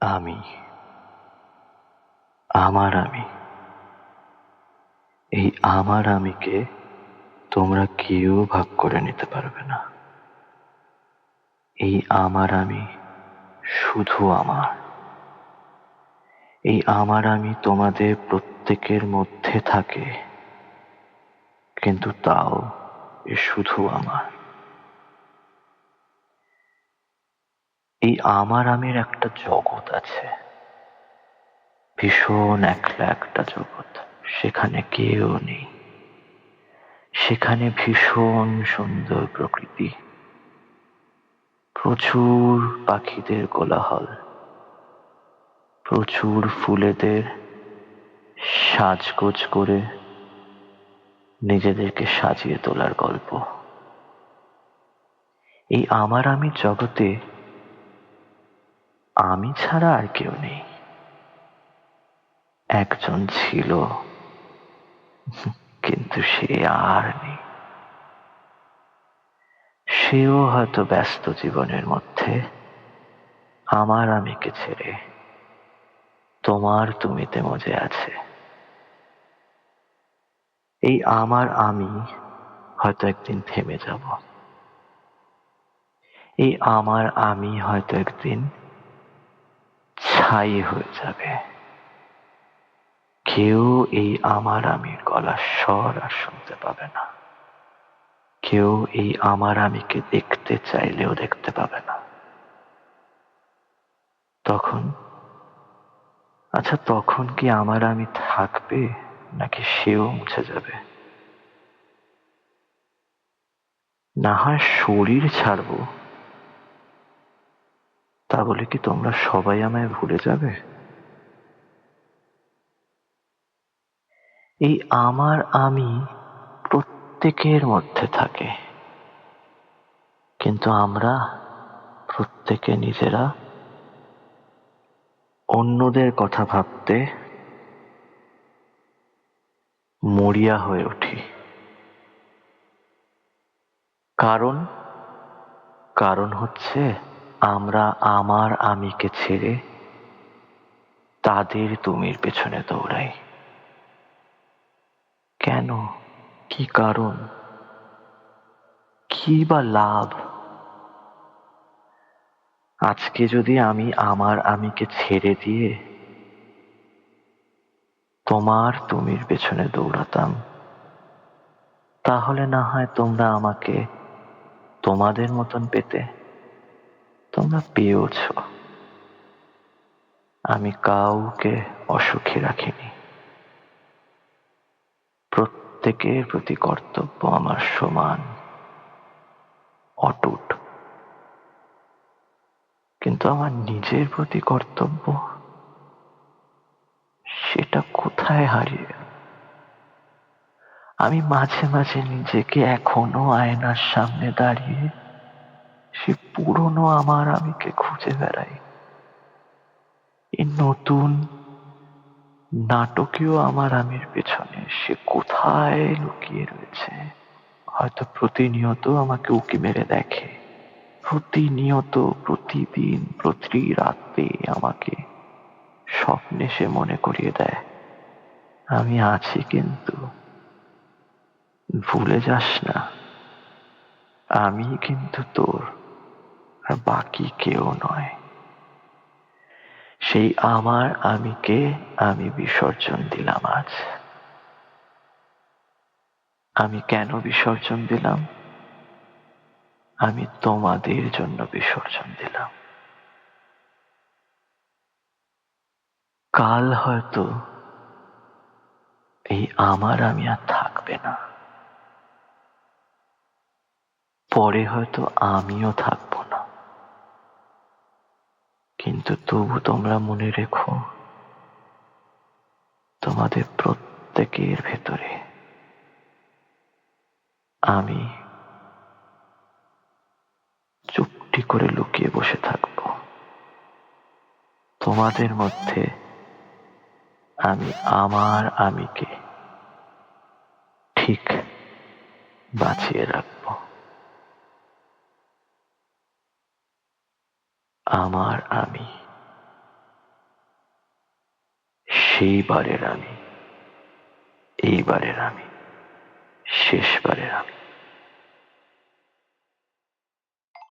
আমি, আমার আমি, এই আমার আমিকে তোমরা কেউ ভাগ করে নিতে পারবে না। এই আমার আমি শুধু আমার। এই আমার আমি তোমাদের প্রত্যেকের মধ্যে থাকে, কিন্তু তাও এ শুধু আমার। এই আমার আমির একটা জগৎ আছে, ভীষণ একলা একটা জগৎ। সেখানে কেউ নেই। সেখানে ভীষণ সুন্দর প্রকৃতি, প্রচুর পাখিদের কোলাহল, প্রচুর ফুলেদের সাজগোজ করে নিজেদেরকে সাজিয়ে তোলার গল্প। এই আমার আমি জগতে আমি ছাড়া আর কেউ নেই। একজন ছিল, কিন্তু সে আর নেই। সেও হয়তো ব্যস্ত জীবনের মধ্যে আমার আমিকে ছেড়ে তোমার তুমিতে মজে আছে। এই আমার আমি হয়তো একদিন থেমে যাব। এই আমার আমি হয়তো একদিন ছাই হয়ে যাবে। কেউ এই আমার আমির গলার স্বর আর শুনতে পাবে না। কেউ এই আমার আমিকে দেখতে চাইলেও দেখতে পাবে না। তখন, আচ্ছা তখন কি আমার আমি থাকবে, নাকি সেও মুছে যাবে? না হয় শরীর ছাড়বো, তা বলে কি তোমরা সবাই আমায় ভুলে যাবে? এই আমার আমি প্রত্যেকের মধ্যে থাকে, কিন্তু আমরা প্রত্যেকে নিজেরা অন্যদের কথা ভাবতে মরিয়া হয়ে উঠি। কারণ কারণ হচ্ছে আমরা আমার আমিকে ছেড়ে তাদের তুমির পেছনে দৌড়াই। কেন? কি কারণ? কি বা লাভ? আজকে যদি আমি আমার আমিকে ছেড়ে দিয়ে তোমার তুমির পেছনে দৌড়াতাম, তাহলে না হয় তোমরা আমাকে তোমাদের মতন পেতে। তোমরা পেয়েওছ। আমি কাউকে অসুখী রাখিনি। প্রত্যেকের প্রতি কর্তব্য আমার সমান, অটুট। কিন্তু আমার নিজের প্রতি কর্তব্য, সেটা কোথায় হারিয়ে গেল? আমি মাঝে মাঝে নিজেকে এখনো আয়নার সামনে দাঁড়িয়ে সে পুরনো আমার আমিকে খুঁজে বেড়াই। এই নতুন নাটকীয় আমার আমির পেছনে সে কোথায় লুকিয়ে রয়েছে। হয়তো প্রতিনিয়ত আমাকে উকি মেরে দেখে, প্রতিনিয়ত, প্রতিদিন, প্রতি রাতে আমাকে স্বপ্নে সে মনে করিয়ে দেয়, আমি আছি কিন্তু, ভুলে যাস না, আমি কিন্তু তোর, আর বাকি কেউ নয়। সেই আমার আমিকে আমি বিসর্জন দিলাম আজ। আমি কেন বিসর্জন দিলাম? আমি তোমাদের জন্য বিসর্জন দিলাম। কাল হয়তো এই আমার আমি আর থাকবে না। পরে হয়তো আমিও থাকবো না। কিন্তু তবু তোমরা মনে রেখো, তোমাদের প্রত্যেকের ভেতরে আমি চুপটি করে লুকিয়ে বসে থাকবো। তোমাদের মধ্যে আমি আমার আমিকে ঠিক বাঁচিয়ে রাখবো। আমার আমি। সেইবারের আমি, এইবারের আমি, শেষবারের আমি।